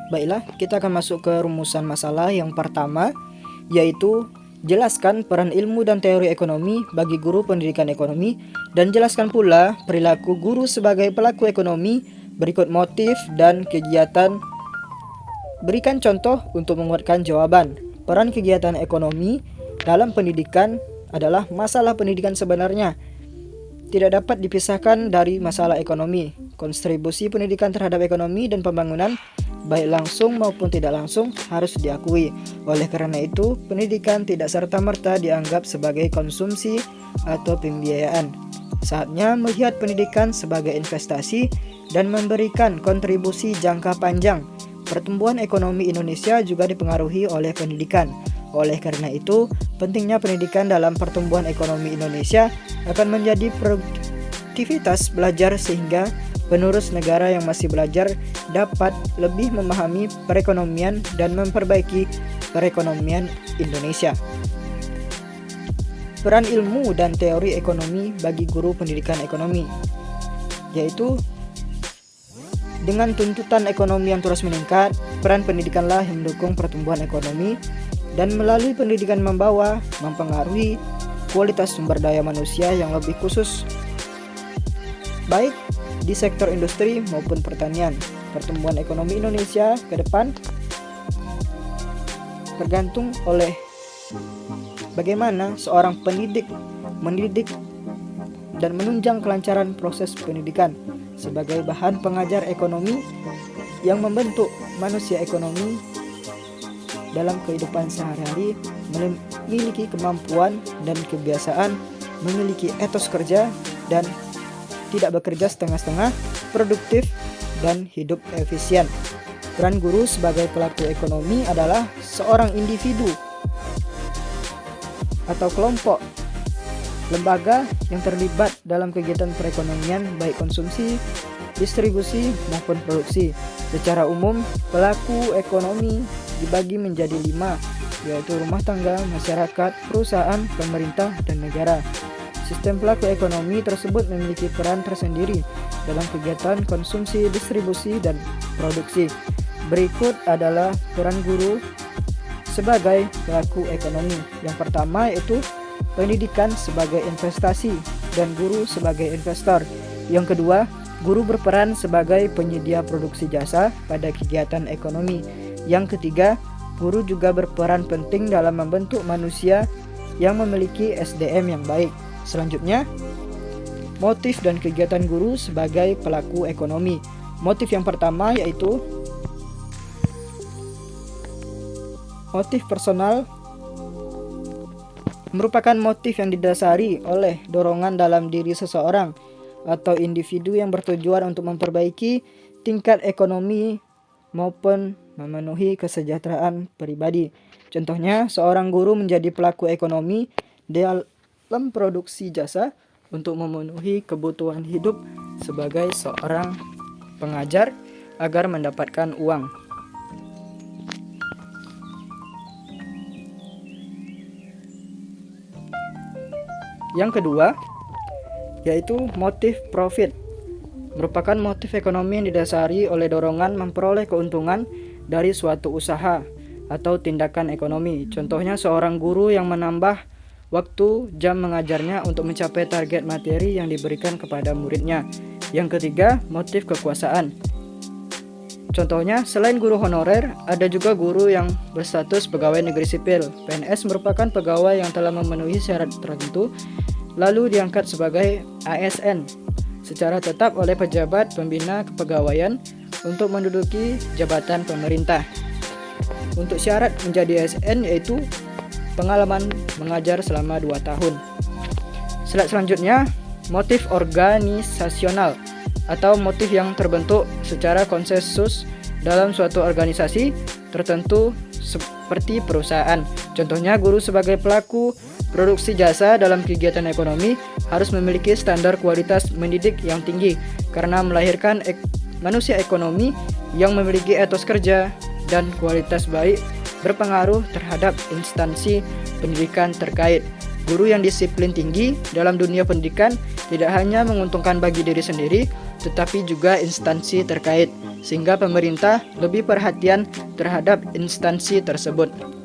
Baiklah, kita akan masuk ke rumusan masalah yang pertama, yaitu jelaskan peran ilmu dan teori ekonomi bagi guru pendidikan ekonomi, dan jelaskan pula perilaku guru sebagai pelaku ekonomi. Berikut motif dan kegiatan. Berikan contoh untuk menguatkan jawaban. Peran kegiatan ekonomi dalam pendidikan adalah masalah pendidikan sebenarnya tidak dapat dipisahkan dari masalah ekonomi. Kontribusi pendidikan terhadap ekonomi dan pembangunan, baik langsung maupun tidak langsung, harus diakui. Oleh karena itu, pendidikan tidak serta-merta dianggap sebagai konsumsi atau pembiayaan. Saatnya melihat pendidikan sebagai investasi dan memberikan kontribusi jangka panjang. Pertumbuhan ekonomi Indonesia juga dipengaruhi oleh pendidikan. Oleh karena itu, pentingnya pendidikan dalam pertumbuhan ekonomi Indonesia akan menjadi produktivitas belajar sehingga penerus negara yang masih belajar dapat lebih memahami perekonomian dan memperbaiki perekonomian Indonesia. Peran ilmu dan teori ekonomi bagi guru pendidikan ekonomi, yaitu dengan tuntutan ekonomi yang terus meningkat, peran pendidikanlah yang mendukung pertumbuhan ekonomi dan melalui pendidikan mempengaruhi kualitas sumber daya manusia yang lebih khusus baik di sektor industri maupun pertanian. Pertumbuhan ekonomi Indonesia ke depan tergantung oleh bagaimana seorang pendidik mendidik dan menunjang kelancaran proses pendidikan sebagai bahan pengajar ekonomi yang membentuk manusia ekonomi dalam kehidupan sehari-hari, memiliki kemampuan dan kebiasaan, memiliki etos kerja dan tidak bekerja setengah-setengah, produktif dan hidup efisien. Peran guru sebagai pelaku ekonomi adalah seorang individu atau kelompok lembaga yang terlibat dalam kegiatan perekonomian baik konsumsi, distribusi maupun produksi. Secara umum, pelaku ekonomi dibagi menjadi 5, yaitu rumah tangga, masyarakat, perusahaan, pemerintah, dan negara. Sistem pelaku ekonomi tersebut memiliki peran tersendiri dalam kegiatan konsumsi, distribusi, dan produksi. Berikut adalah peran guru sebagai pelaku ekonomi. Yang pertama yaitu pendidikan sebagai investasi dan guru sebagai investor. Yang kedua, guru berperan sebagai penyedia produksi jasa pada kegiatan ekonomi. Yang ketiga, guru juga berperan penting dalam membentuk manusia yang memiliki SDM yang baik. Selanjutnya, motif dan kegiatan guru sebagai pelaku ekonomi. Motif yang pertama yaitu motif personal, merupakan motif yang didasari oleh dorongan dalam diri seseorang atau individu yang bertujuan untuk memperbaiki tingkat ekonomi maupun memenuhi kesejahteraan pribadi. Contohnya, seorang guru menjadi pelaku ekonomi dalam produksi jasa untuk memenuhi kebutuhan hidup sebagai seorang pengajar agar mendapatkan uang. Yang kedua, yaitu motif profit. Merupakan motif ekonomi yang didasari oleh dorongan memperoleh keuntungan dari suatu usaha atau tindakan ekonomi. Contohnya, seorang guru yang menambah waktu jam mengajarnya untuk mencapai target materi yang diberikan kepada muridnya. Yang ketiga, motif kekuasaan. Contohnya, selain guru honorer, ada juga guru yang berstatus pegawai negeri sipil. PNS merupakan pegawai yang telah memenuhi syarat tertentu, lalu diangkat sebagai ASN secara tetap oleh pejabat pembina kepegawaian untuk menduduki jabatan pemerintah. Untuk syarat menjadi ASN yaitu pengalaman mengajar selama 2 tahun. Slide selanjutnya, motif organisasional atau motif yang terbentuk secara konsensus dalam suatu organisasi tertentu seperti perusahaan. Contohnya, guru sebagai pelaku produksi jasa dalam kegiatan ekonomi harus memiliki standar kualitas mendidik yang tinggi karena melahirkan manusia ekonomi yang memiliki etos kerja dan kualitas baik berpengaruh terhadap instansi pendidikan terkait. Guru yang disiplin tinggi dalam dunia pendidikan tidak hanya menguntungkan bagi diri sendiri, tetapi juga instansi terkait. sehingga pemerintah lebih perhatian terhadap instansi tersebut.